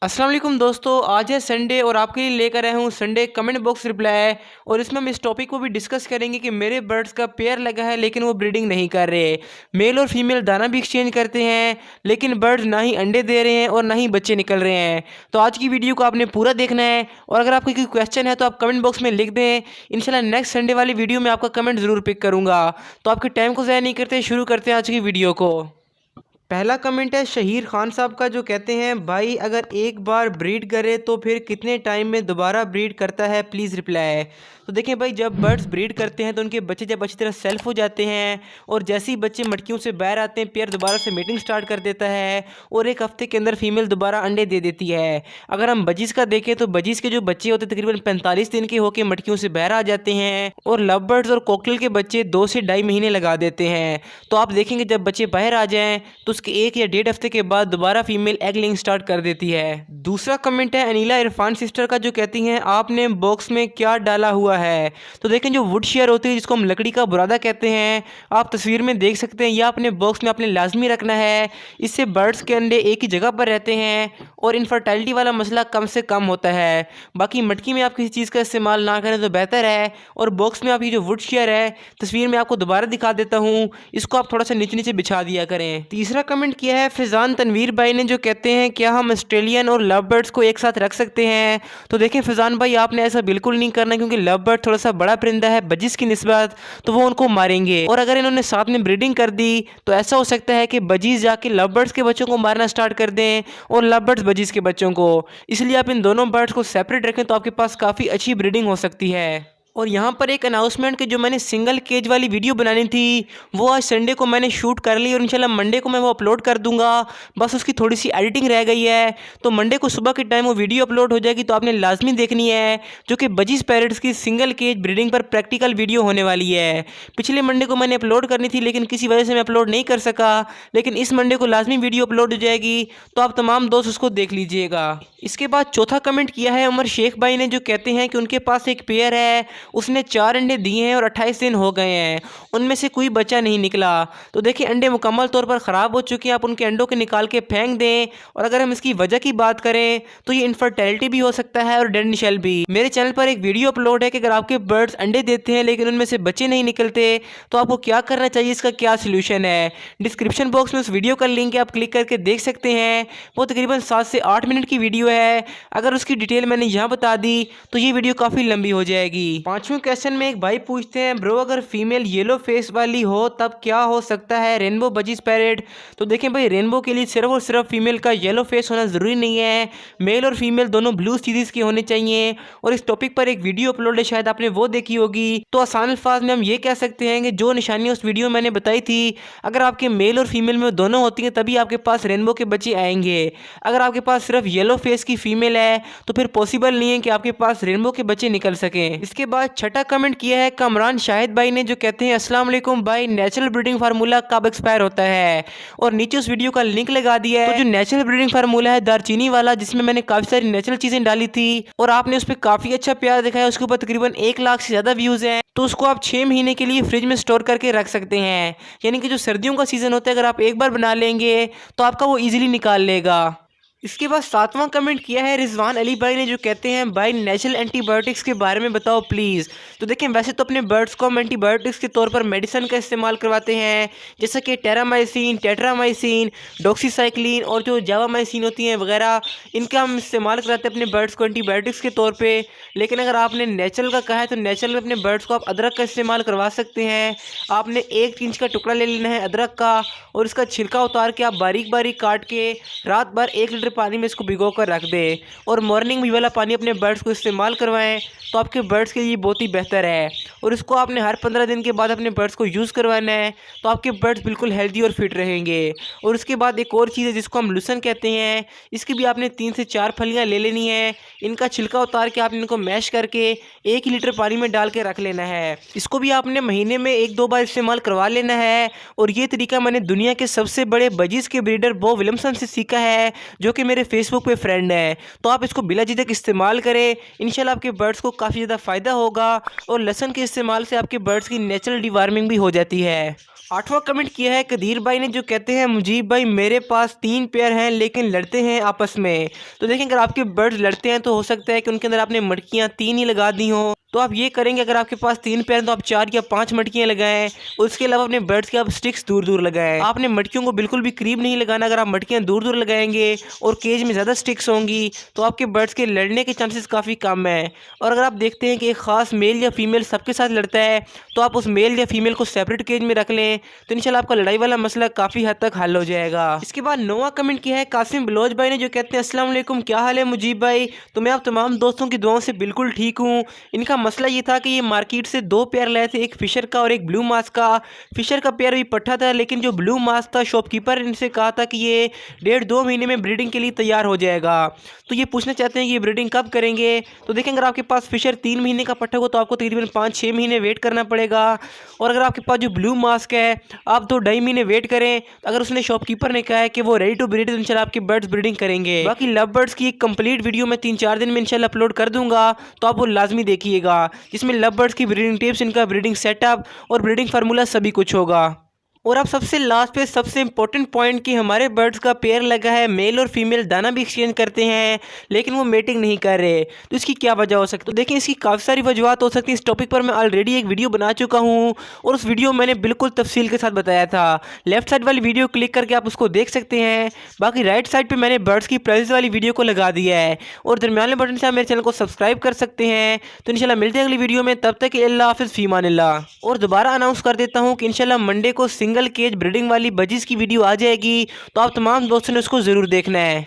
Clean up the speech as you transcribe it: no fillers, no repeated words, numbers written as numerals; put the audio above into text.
अस्सलाम वालेकुम दोस्तों, आज है संडे और आपके लिए लेकर आया हूँ संडे कमेंट बॉक्स रिप्लाई। और इसमें हम इस टॉपिक को भी डिस्कस करेंगे कि मेरे बर्ड्स का पेयर लगा है लेकिन वो ब्रीडिंग नहीं कर रहे। मेल और फीमेल दाना भी एक्सचेंज करते हैं लेकिन बर्ड्स ना ही अंडे दे रहे हैं और ना ही बच्चे निकल रहे हैं। तो आज की वीडियो को आपने पूरा देखना है और अगर आपको कोई क्वेश्चन है तो आप कमेंट बॉक्स में लिख दें। इंशाल्लाह नेक्स्ट संडे वाली वीडियो में आपका कमेंट ज़रूर पिक करूँगा। तो आपके टाइम को ज़ाया नहीं करते, शुरू करते हैं आज की वीडियो को। पहला कमेंट है शहीर खान साहब का, जो कहते हैं भाई अगर एक बार ब्रीड करे तो फिर कितने टाइम में दोबारा ब्रीड करता है, प्लीज़ रिप्लाई। तो देखें भाई, जब बर्ड्स ब्रीड करते हैं तो उनके बच्चे जब अच्छी तरह सेल्फ हो जाते हैं और जैसे ही बच्चे मटकियों से बाहर आते हैं पेयर दोबारा से मीटिंग स्टार्ट कर देता है और एक हफ्ते के अंदर फीमेल दोबारा अंडे दे देती है। अगर हम बजीज़ का देखें तो बजीज़ के जो बच्चे होते हैं तकरीबन 45 दिन के होकर मटकियों से बाहर आ जाते हैं और लव बर्ड्स और कोकटेल के बच्चे 2 से ढाई महीने लगा देते हैं। तो आप देखेंगे जब बच्चे बाहर आ जाएं तो उसके 1 या 1.5 हफ्ते के बाद दोबारा फीमेल एग लेइंग स्टार्ट कर देती है। दूसरा कमेंट है अनीला इरफान सिस्टर का, जो कहती हैं आपने बॉक्स में क्या डाला हुआ है। तो देखें जो वुड शेयर होती है जिसको हम लकड़ी का बुरादा कहते हैं, आप तस्वीर में देख सकते हैं, यह अपने बॉक्स में आपने लाजमी रखना है। इससे बर्ड्स के अंडे एक ही जगह पर रहते हैं और इनफर्टिलिटी वाला मसला कम से कम होता है। बाकी मटकी में आप किसी चीज़ का इस्तेमाल ना करें तो बेहतर है। और बॉक्स में आपकी जो वुड शेयर है, तस्वीर में आपको दोबारा दिखा देता हूँ, इसको आप थोड़ा सा नीचे नीचे बिछा दिया करें। तीसरा कमेंट किया है फैज़ान तनवीर भाई ने, जो कहते हैं क्या हम ऑस्ट्रेलियन और लव बर्ड्स को एक साथ रख सकते हैं। तो देखें फैज़ान भाई, आपने ऐसा बिल्कुल नहीं करना क्योंकि लव बर्ड थोड़ा सा बड़ा परिंदा है बजिस की निस्बत, तो वो उनको मारेंगे। और अगर इन्होंने साथ में ब्रीडिंग कर दी तो ऐसा हो सकता है कि बजीज जाके लव बर्ड्स के बच्चों को मारना स्टार्ट कर दें और लव बर्ड्स बजीज के बच्चों को। इसलिए आप इन दोनों बर्ड्स को सेपरेट रखें तो आपके पास काफ़ी अच्छी ब्रीडिंग हो सकती है। और यहाँ पर एक अनाउंसमेंट कि जो मैंने सिंगल केज वाली वीडियो बनानी थी वो आज संडे को मैंने शूट कर ली और इंशाल्लाह मंडे को मैं वो अपलोड कर दूंगा। बस उसकी थोड़ी सी एडिटिंग रह गई है, तो मंडे को सुबह के टाइम वो वीडियो अपलोड हो जाएगी। तो आपने लाजमी देखनी है, जो कि बजीज पैरट्स की सिंगल केज ब्रीडिंग पर प्रैक्टिकल वीडियो होने वाली है। पिछले मंडे को मैंने अपलोड करनी थी लेकिन किसी वजह से मैं अपलोड नहीं कर सका, लेकिन इस मंडे को लाजमी वीडियो अपलोड हो जाएगी, तो आप तमाम दोस्त उसको देख लीजिएगा। इसके बाद चौथा कमेंट किया है उमर शेख भाई ने, जो कहते हैं कि उनके पास एक पेयर है, उसने 4 अंडे दिए हैं और 28 दिन हो गए हैं, उनमें से कोई बच्चा नहीं निकला। तो देखिए अंडे मुकम्मल तौर पर ख़राब हो चुके हैं, आप उनके अंडों के निकाल के फेंक दें। और अगर हम इसकी वजह की बात करें तो ये इनफर्टिलिटी भी हो सकता है और डेड शेल भी। मेरे चैनल पर एक वीडियो अपलोड है कि अगर आपके बर्ड्स अंडे देते हैं लेकिन उनमें से बच्चे नहीं निकलते तो आपको क्या करना चाहिए, इसका क्या सोल्यूशन है। डिस्क्रिप्शन बॉक्स में उस वीडियो का लिंक है, आप क्लिक करके देख सकते हैं। वो तकरीबन 7 से 8 मिनट की वीडियो है। अगर उसकी डिटेल मैंने यहाँ बता दी तो ये वीडियो काफ़ी लंबी हो जाएगी। पांचवें क्वेश्चन में एक भाई पूछते हैं ब्रो अगर फीमेल येलो फेस वाली हो तब क्या हो सकता है, रेनबो बजीज पैरेट। तो देखें भाई, रेनबो के लिए सिर्फ और सिर्फ फीमेल का येलो फेस होना ज़रूरी नहीं है, मेल और फीमेल दोनों ब्लू सीरीज़ के होने चाहिए। और इस टॉपिक पर एक वीडियो अपलोड है, शायद आपने वो देखी होगी। तो आसान अल्फाज में हम ये कह सकते हैं कि जो निशानियाँ उस वीडियो में मैंने बताई थी, अगर आपके मेल और फीमेल में दोनों होती हैं तभी आपके पास रेनबो के बच्चे आएंगे। अगर आपके पास सिर्फ येलो फेस की फीमेल है तो फिर पॉसिबल नहीं है कि आपके पास रेनबो के बच्चे निकल सकें। इसके बाद छठा कमेंट किया है कमरान शाहिद भाई ने, जो कहते हैं अस्सलाम वालेकुम भाई, नेचुरल ब्रीडिंग फार्मूला कब एक्सपायर होता है। और नीचे उस वीडियो का लिंक लगा दिया है। तो जो नेचुरल ब्रीडिंग फार्मूला है दारचीनी वाला, जिसमें मैंने काफ़ी सारी नेचुरल चीज़ें डाली थी और आपने उस पर काफ़ी अच्छा प्यार दिखाया, उसके ऊपर तकरीबन 1 लाख से ज़्यादा व्यूज़ हैं, तो उसको आप 6 महीने के लिए फ्रिज में स्टोर करके रख सकते हैं। यानी कि जो सर्दियों का सीज़न होता है, अगर आप एक बार बना लेंगे तो आपका वो ईजिली निकाल लेगा। इसके बाद 7वां कमेंट किया है रिजवान अली भाई ने, जो कहते हैं भाई नेचुरल एंटीबायोटिक्स के बारे में बताओ प्लीज़। तो देखें वैसे तो अपने बर्ड्स को हम एंटीबायोटिक्स के तौर पर मेडिसिन का इस्तेमाल करवाते हैं, जैसा कि टेरामाइसिन, टेट्रामाइसिन, डॉक्सीसाइक्लिन और जो जावामाइसिन होती हैं वगैरह, इनका हम इस्तेमाल कराते हैं अपने बर्ड्स को एंटीबायोटिक्स के तौर पर। लेकिन अगर आपने नेचुरल का कहा है तो नेचुरल में अपने बर्ड्स को आप अदरक का इस्तेमाल करवा सकते हैं। आपने 1 इंच का टुकड़ा ले लेना है अदरक का और इसका छिलका उतार के आप बारीक बारीक काट के रात भर 1 लीटर पानी में इसको भिगो कर रख दें और मॉर्निंग में ये वाला पानी अपने बर्ड्स को इस्तेमाल करवाएं, तो आपके बर्ड्स के लिए बहुत ही बेहतर है। और इसको आपने हर 15 दिन के बाद अपने बर्ड्स को यूज़ करवाना है, तो आपके बर्ड्स बिल्कुल हेल्दी और फिट रहेंगे। और उसके बाद एक और चीज़ है जिसको हम लूसन कहते हैं, इसकी भी आपने 3 से 4 फलियाँ ले लेनी है। इनका छिलका उतार के आपने इनको मैश करके 1 लीटर पानी में डाल के रख लेना है। इसको भी आपने महीने में 1-2 बार इस्तेमाल करवा लेना है। और ये तरीका मैंने दुनिया के सबसे बड़े बजीज के ब्रीडर बो विलियमसन से सीखा है, जो कि मेरे फेसबुक पे फ्रेंड है। तो आप इसको बिला झिझक इस्तेमाल करें, इंशाल्लाह आपके बर्ड्स को काफ़ी ज़्यादा फ़ायदा होगा। और लहसुन के इस्तेमाल से आपके बर्ड्स की नेचुरल डिवार्मिंग भी हो जाती है। 8वां कमेंट किया है कदीर भाई ने, जो कहते हैं मुजीब भाई मेरे पास 3 पेयर हैं लेकिन लड़ते हैं आपस में। तो देखें, अगर आपके बर्ड्स लड़ते हैं तो हो सकता है कि उनके अंदर आपने मटकियाँ 3 ही लगा दी हों। तो आप ये करेंगे, अगर आपके पास 3 पेयर हैं तो आप 4 या 5 मटकियाँ लगाएं। उसके अलावा अपने बर्ड्स के आप स्टिक्स दूर दूर लगाएं। आपने मटकियों को बिल्कुल भी करीब नहीं लगाना। अगर आप मटकियाँ दूर दूर लगाएंगे और केज में ज़्यादा स्टिक्स होंगी तो आपके बर्ड्स के लड़ने के चांसेस काफ़ी कम है। और अगर आप देखते हैं कि एक ख़ास मेल या फीमेल सबके साथ लड़ता है तो आप उस मेल या फीमेल को सेपरेट केज में रख लें, तो इंशाल्लाह आपका लड़ाई वाला मसला काफ़ी हद तक हल हो जाएगा। इसके बाद 9वां कमेंट किया है कासिम बलोच भाई ने, जो कहते हैं अस्सलाम वालेकुम, क्या हाल है मुजीब भाई। तो मैं आप तमाम दोस्तों की दुआओं से बिल्कुल ठीक हूँ। इनका मसला ये था कि ये मार्केट से 2 पेयर लाए थे, एक फिशर का और एक ब्लू मास्क का। फिशर का पेयर भी पट्टा था, लेकिन जो ब्लू मास्क था शॉपकीपर ने इनसे कहा था कि ये 1.5-2 महीने में ब्रीडिंग के लिए तैयार हो जाएगा। तो ये पूछना चाहते हैं कि ये ब्रीडिंग कब करेंगे। तो देखें, अगर आपके पास फिशर 3 महीने का पट्टा हो तो आपको तकरीबन 5-6 महीने वेट करना पड़ेगा। और अगर आपके पास जो ब्लू मास्क है आप 2-2.5 महीने वेट करें। अगर उसने शॉपकीपर ने कहा है कि वो रेडी टू ब्रीड, तो इंशाल्लाह आपके बर्ड्स ब्रीडिंग करेंगे। बाकी लव बर्ड्स की एक कंप्लीट वीडियो मैं 3-4 दिन में इंशाल्लाह अपलोड कर दूंगा, तो आप वो लाजमी देखिएगा, जिसमें लव बर्ड्स की ब्रीडिंग टिप्स, इनका ब्रीडिंग सेटअप और ब्रीडिंग फार्मूला सभी कुछ होगा। और अब सबसे लास्ट पे सबसे इंपॉर्टेंट पॉइंट कि हमारे बर्ड्स का पेयर लगा है, मेल और फीमेल दाना भी एक्सचेंज करते हैं लेकिन वो मेटिंग नहीं कर रहे, तो इसकी क्या वजह हो सकती है। तो देखिए, इसकी काफ़ी सारी वजूहत हो सकती है। इस टॉपिक पर मैं ऑलरेडी एक वीडियो बना चुका हूँ और उस वीडियो में मैंने बिल्कुल तफसील के साथ बताया था। लेफ्ट साइड वाली वीडियो क्लिक करके आप उसको देख सकते हैं। बाकी राइट साइड पर मैंने बर्ड्स की प्राइस वाली वीडियो को लगा दिया है और दरमियान बटन से आप मेरे चैनल को सब्सक्राइब कर सकते हैं। तो इंशाल्लाह मिलते हैं अगली वीडियो में, तब तक अल्लाह हाफिज़, फी अमानिल्लाह। और दोबारा अनाउंस कर देता हूँ कि इंशाल्लाह मंडे को सिंगल केज ब्रीडिंग वाली बजिस की वीडियो आ जाएगी, तो आप तमाम दोस्तों ने उसको ज़रूर देखना है।